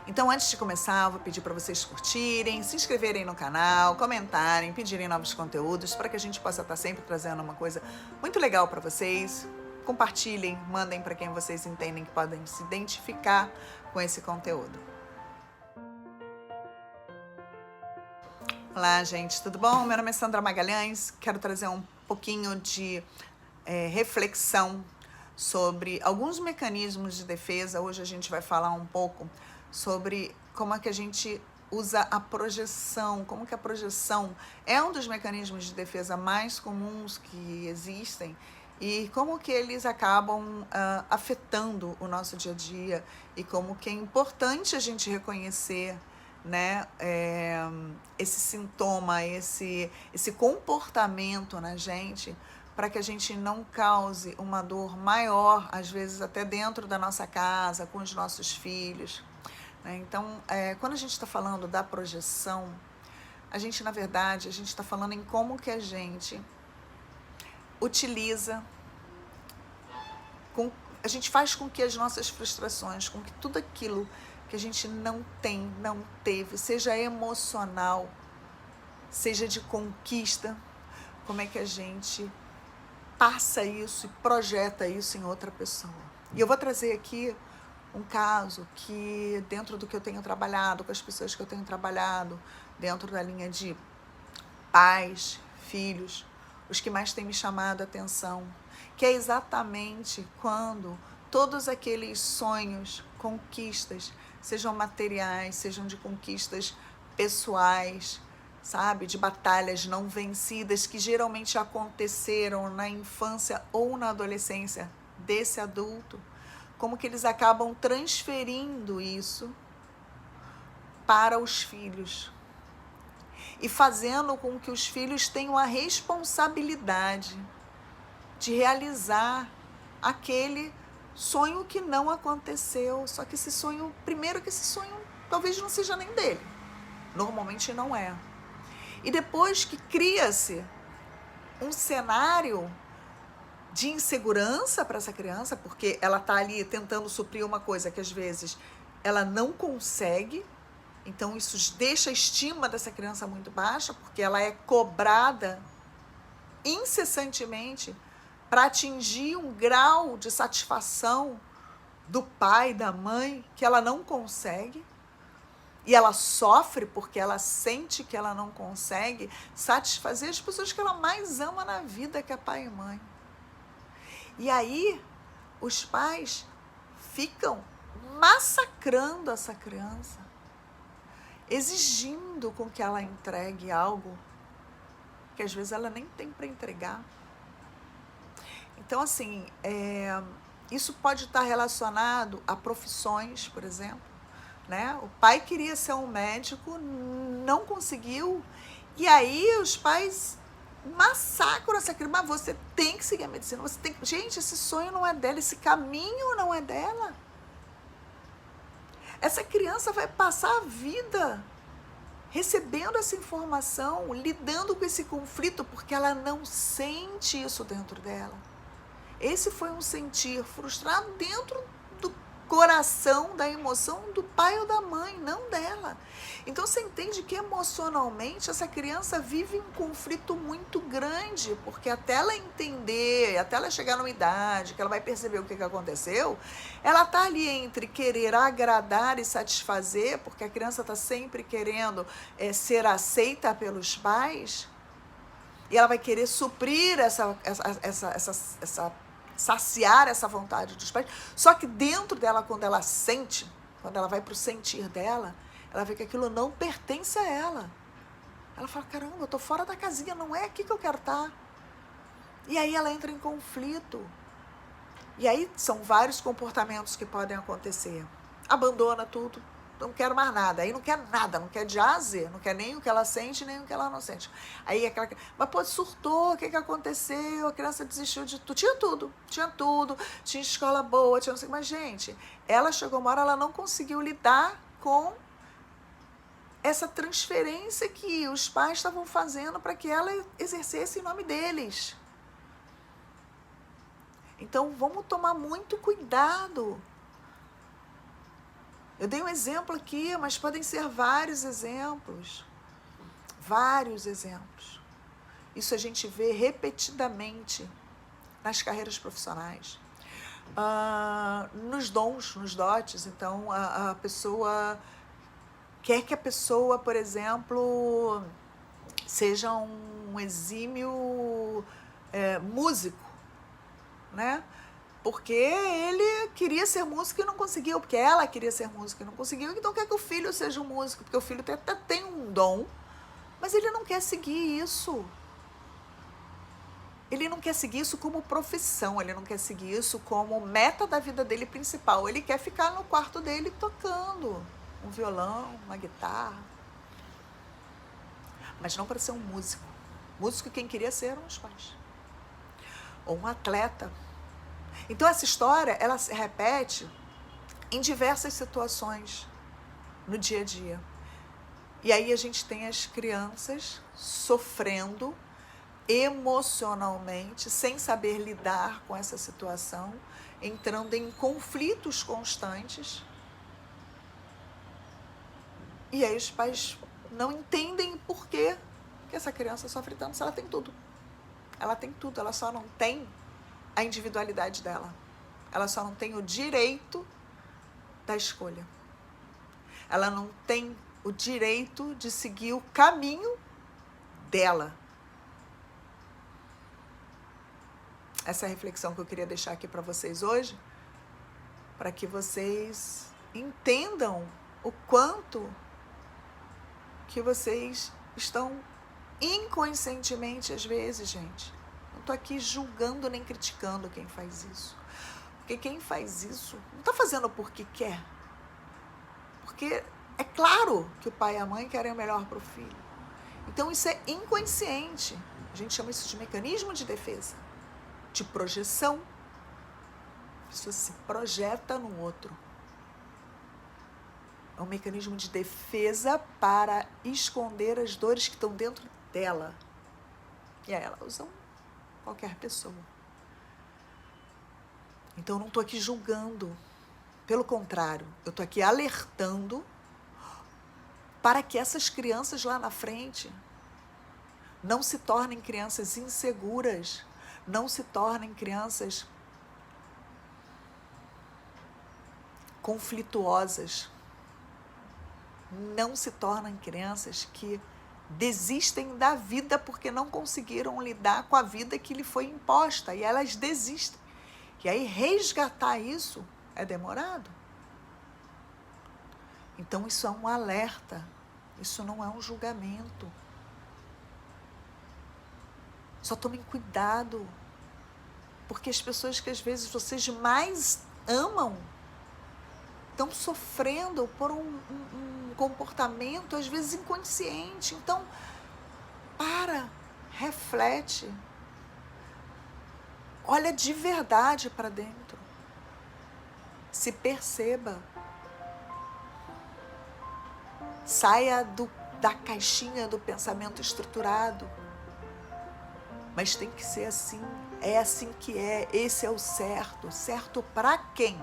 Então, antes de começar, eu vou pedir para vocês curtirem, se inscreverem no canal, comentarem, pedirem novos conteúdos para que a gente possa estar sempre trazendo uma coisa muito legal para vocês. Compartilhem, mandem para quem vocês entendem que podem se identificar com esse conteúdo. Olá, gente, tudo bom? Meu nome é Sandra Magalhães, quero trazer um pouquinho de reflexão sobre alguns mecanismos de defesa. Hoje a gente vai falar um pouco sobre como é que a gente usa a projeção, como que a projeção é um dos mecanismos de defesa mais comuns que existem e como que eles acabam afetando o nosso dia a dia e como que é importante a gente reconhecer, né, esse sintoma, esse comportamento na gente, para que a gente não cause uma dor maior, às vezes até dentro da nossa casa, com os nossos filhos. Então, quando a gente está falando da projeção, na verdade, a gente está falando em como que a gente utiliza, a gente faz com que as nossas frustrações, com que tudo aquilo que a gente não tem, não teve, seja emocional, seja de conquista, como é que a gente passa isso e projeta isso em outra pessoa. E eu vou trazer aqui um caso que, dentro do que eu tenho trabalhado, com as pessoas que eu tenho trabalhado, dentro da linha de pais, filhos, os que mais têm me chamado a atenção, que é exatamente quando todos aqueles sonhos, conquistas, sejam materiais, sejam de conquistas pessoais, sabe, de batalhas não vencidas que geralmente aconteceram na infância ou na adolescência desse adulto, como que eles acabam transferindo isso para os filhos e fazendo com que os filhos tenham a responsabilidade de realizar aquele sonho que não aconteceu. Só que esse sonho, primeiro que esse sonho talvez não seja nem dele, normalmente não é. E depois que cria-se um cenário de insegurança para essa criança, porque ela está ali tentando suprir uma coisa que às vezes ela não consegue, então isso deixa a estima dessa criança muito baixa, porque ela é cobrada incessantemente para atingir um grau de satisfação do pai, da mãe, que ela não consegue. E ela sofre porque ela sente que ela não consegue satisfazer as pessoas que ela mais ama na vida, que é pai e mãe. E aí, os pais ficam massacrando essa criança, exigindo com que ela entregue algo que às vezes ela nem tem para entregar. Então, assim, isso pode estar relacionado a profissões, por exemplo. Né? O pai queria ser um médico, não conseguiu, e aí os pais massacram essa criança. Mas você tem que seguir a medicina, você tem. Gente, esse sonho não é dela, esse caminho não é dela. Essa criança vai passar a vida recebendo essa informação, lidando com esse conflito, porque ela não sente isso dentro dela. Esse foi um sentir frustrado dentro do coração, da emoção do pai ou da mãe, não dela. Então você entende que emocionalmente essa criança vive um conflito muito grande, porque até ela entender, até ela chegar numa idade que ela vai perceber o que aconteceu, ela está ali entre querer agradar e satisfazer, porque a criança está sempre querendo ser aceita pelos pais, e ela vai querer suprir saciar essa vontade dos pais. Só que dentro dela, quando ela sente, quando ela vai para o sentir dela, ela vê que aquilo não pertence a ela. Ela fala, caramba, eu estou fora da casinha, não é aqui que eu quero estar. E aí ela entra em conflito. E aí são vários comportamentos que podem acontecer. Abandona tudo, não quero mais nada. Aí não quer nada, não quer de A a Z, não quer nem o que ela sente, nem o que ela não sente. Aí aquela, mas pô, surtou, o que aconteceu? A criança desistiu de tudo. Tinha tudo, tinha escola boa, tinha não sei, mas gente, ela chegou uma hora, ela não conseguiu lidar com essa transferência que os pais estavam fazendo para que ela exercesse em nome deles. Então vamos tomar muito cuidado Eu dei um exemplo aqui, mas podem ser vários exemplos. Vários exemplos. Isso a gente vê repetidamente nas carreiras profissionais. Nos dons, nos dotes. Então, a pessoa quer que a pessoa, por exemplo, seja um exímio músico, né? Porque ele queria ser músico e não conseguiu, porque ela queria ser música e não conseguiu, então quer que o filho seja um músico, porque o filho até tem um dom, mas ele não quer seguir isso. Ele não quer seguir isso como profissão, ele não quer seguir isso como meta da vida dele principal. Ele quer ficar no quarto dele tocando um violão, uma guitarra. Mas não para ser um músico. Músico quem queria ser eram os pais. Ou um atleta. Então essa história, ela se repete em diversas situações no dia a dia. E aí a gente tem as crianças sofrendo emocionalmente, sem saber lidar com essa situação, entrando em conflitos constantes. E aí os pais não entendem por que essa criança sofre tanto, se ela tem tudo. Ela tem tudo, ela só não tem a individualidade dela. Ela só não tem o direito da escolha. Ela não tem o direito de seguir o caminho dela. Essa é a reflexão que eu queria deixar aqui para vocês hoje, para que vocês entendam o quanto que vocês estão inconscientemente, às vezes, gente. Não estou aqui julgando nem criticando quem faz isso. Porque quem faz isso não está fazendo porque quer. Porque é claro que o pai e a mãe querem o melhor para o filho. Então isso é inconsciente. A gente chama isso de mecanismo de defesa, de projeção. A pessoa se projeta no outro. É um mecanismo de defesa para esconder as dores que estão dentro dela. E aí ela usa qualquer pessoa. Então eu não estou aqui julgando. Pelo contrário, eu estou aqui alertando para que essas crianças lá na frente não se tornem crianças inseguras, não se tornem crianças conflituosas, não se tornem crianças que desistem da vida porque não conseguiram lidar com a vida que lhe foi imposta e elas desistem. E aí resgatar isso é demorado. Então isso é um alerta, isso não é um julgamento. Só tomem cuidado, porque as pessoas que às vezes vocês mais amam estão sofrendo por um comportamento às vezes inconsciente. Então, reflete, olha de verdade para dentro, se perceba, saia da caixinha do pensamento estruturado, mas tem que ser assim, é assim que é, esse é o certo. Certo para quem?